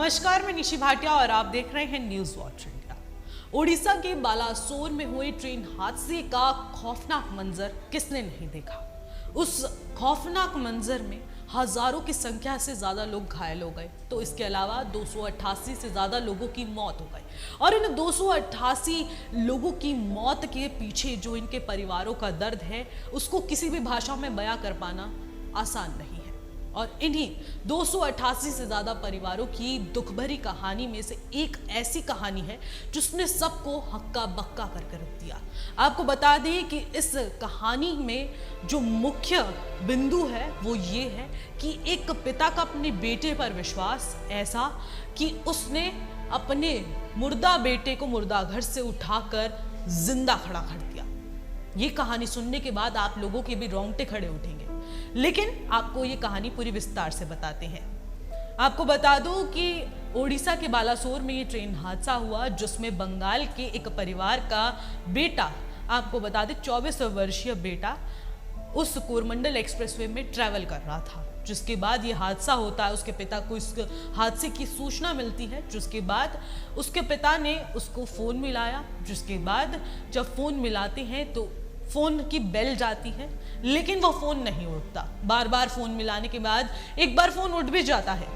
नमस्कार, मैं निशी भाटिया और आप देख रहे हैं न्यूज वॉच इंडिया। ओडिशा के बालासोर में हुए ट्रेन हादसे का खौफनाक मंजर किसने नहीं देखा। उस खौफनाक मंजर में हजारों की संख्या से ज्यादा लोग घायल हो गए, तो इसके अलावा 288 से ज्यादा लोगों की मौत हो गई। और इन 288 लोगों की मौत के पीछे जो इनके परिवारों का दर्द है, उसको किसी भी भाषा में बयां कर पाना आसान नहीं है। और इन्हीं 288 से ज्यादा परिवारों की दुख भरी कहानी में से एक ऐसी कहानी है जिसने सबको हक्का बक्का करके रख दिया। आपको बता दें कि इस कहानी में जो मुख्य बिंदु है वो ये है कि एक पिता का अपने बेटे पर विश्वास ऐसा कि उसने अपने मुर्दा बेटे को मुर्दा घर से उठाकर जिंदा खड़ा कर दिया। ये कहानी सुनने के बाद आप लोगों के भी रोंगटे खड़े उठेंगे, लेकिन आपको ये कहानी पूरी विस्तार से बताते हैं। आपको बता दूं कि ओडिशा के बालासोर में ये ट्रेन हादसा हुआ जिसमें बंगाल के एक परिवार का बेटा, आपको बता दें 24 वर्षीय बेटा, उस कोरमंडल एक्सप्रेसवे में ट्रैवल कर रहा था। जिसके बाद ये हादसा होता है, उसके पिता को इस हादसे की सूचना मिलती है। जिसके बाद उसके पिता ने उसको फोन मिलाया। जिसके बाद जब फोन मिलाते हैं तो फोन की बेल जाती है, लेकिन वो फोन नहीं उठता। बार बार फोन मिलाने के बाद एक बार फोन उठ भी जाता है,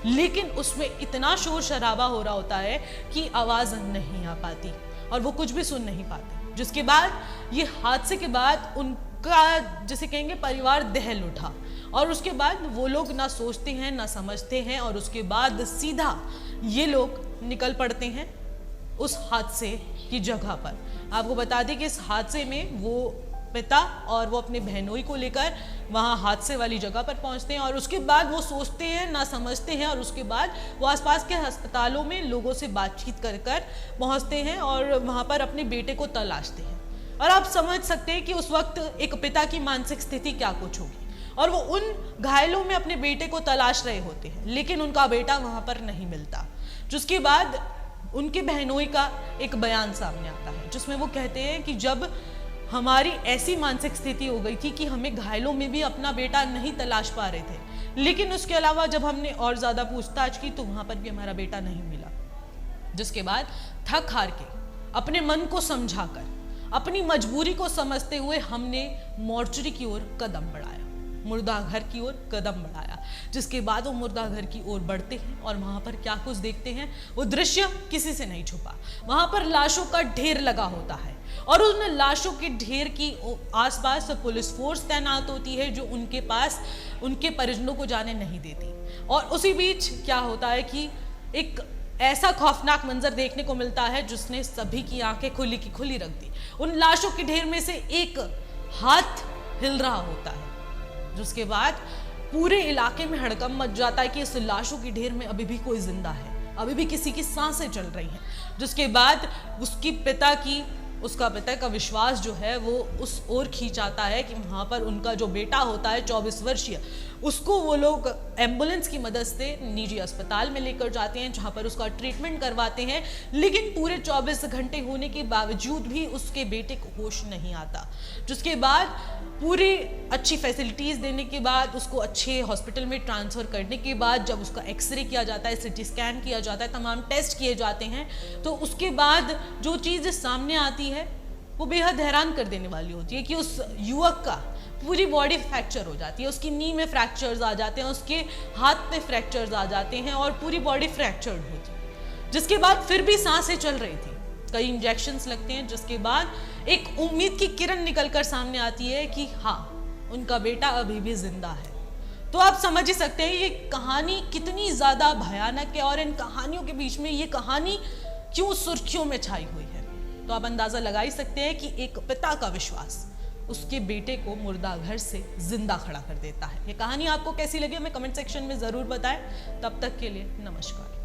लेकिन उसमें इतना शोर शराबा हो रहा होता है कि आवाज नहीं आ पाती और वो कुछ भी सुन नहीं पाते। जिसके बाद ये हादसे के बाद उनका, जैसे कहेंगे, परिवार दहल उठा और उसके बाद वो लोग ना सोचते हैं ना समझते हैं और उसके बाद सीधा ये लोग निकल पड़ते हैं उस हादसे की जगह पर। आपको बता दें कि इस हादसे में वो पिता और वो अपने बहनोई को लेकर वहां हादसे वाली जगह पर पहुंचते हैं और उसके बाद वो सोचते हैं ना समझते हैं और उसके बाद वो आसपास के अस्पतालों में लोगों से बातचीत कर कर पहुंचते हैं और वहां पर अपने बेटे को तलाशते हैं। और आप समझ सकते हैं कि उस वक्त एक पिता की मानसिक स्थिति क्या कुछ होगी। और वो उन घायलों में अपने बेटे को तलाश रहे होते हैं, लेकिन उनका बेटा वहां पर नहीं मिलता। जिसके बाद उनके बहनोई का एक बयान सामने आता है जिसमें वो कहते हैं कि जब हमारी ऐसी मानसिक स्थिति हो गई थी कि हमें घायलों में भी अपना बेटा नहीं तलाश पा रहे थे, लेकिन उसके अलावा जब हमने और ज्यादा पूछताछ की तो वहां पर भी हमारा बेटा नहीं मिला। जिसके बाद थक हार के, अपने मन को समझाकर, अपनी मजबूरी को समझते हुए हमने मोर्चरी की ओर कदम बढ़ाया, मुर्दा घर की ओर कदम बढ़ाया। जिसके बाद वो मुर्दा घर की ओर बढ़ते हैं और वहां पर क्या कुछ देखते हैं वो दृश्य किसी से नहीं छुपा। वहां पर लाशों का ढेर लगा होता है और उन लाशों के ढेर की आसपास पुलिस फोर्स तैनात होती है जो उनके पास उनके परिजनों को जाने नहीं देती। और उसी बीच क्या होता है कि एक ऐसा खौफनाक मंजर देखने को मिलता है जिसने सभी की आंखें खुली की खुली रख दी। उन लाशों के ढेर में से एक हाथ हिल रहा होता है। जिसके बाद पूरे इलाके में हड़कंप मच जाता है कि इस लाशों की ढेर में अभी भी कोई जिंदा है, अभी भी किसी की सांसें चल रही हैं। जिसके बाद उसका पिता का विश्वास जो है वो उस ओर खींचाता है कि वहां पर उनका जो बेटा होता है 24 वर्षीय, उसको वो लोग एम्बुलेंस की मदद से निजी अस्पताल में लेकर जाते हैं जहां पर उसका ट्रीटमेंट करवाते हैं। लेकिन पूरे 24 घंटे होने के बावजूद भी उसके बेटे को होश नहीं आता। जिसके बाद पूरी अच्छी फैसिलिटीज देने के बाद, उसको अच्छे हॉस्पिटल में ट्रांसफर करने के बाद, जब उसका एक्सरे किया जाता है, सिटी स्कैन किया जाता है, तमाम टेस्ट किए जाते हैं, तो उसके बाद जो चीज़ सामने आती है वो बेहद हैरान कर देने वाली होती है कि उस युवक का पूरी बॉडी फ्रैक्चर हो जाती है। उसकी नी में फ्रैक्चर्स आ जाते हैं, उसके हाथ में फ्रैक्चर्स आ जाते हैं और पूरी बॉडी फ्रैक्चर्ड होती है। जिसके बाद फिर भी सांसें चल रही थी, कई इंजेक्शंस लगते हैं। जिसके बाद एक उम्मीद की किरण निकलकर सामने आती है कि हाँ, उनका बेटा अभी भी जिंदा है। तो आप समझ ही सकते हैं ये कहानी कितनी ज्यादा भयानक है और इन कहानियों के बीच में ये कहानी क्यों सुर्खियों में छाई हुई है। तो आप अंदाजा लगा ही सकते हैं कि एक पिता का विश्वास उसके बेटे को मुर्दा घर से जिंदा खड़ा कर देता है। ये कहानी आपको कैसी लगी हमें कमेंट सेक्शन में जरूर बताएं। तब तक के लिए नमस्कार।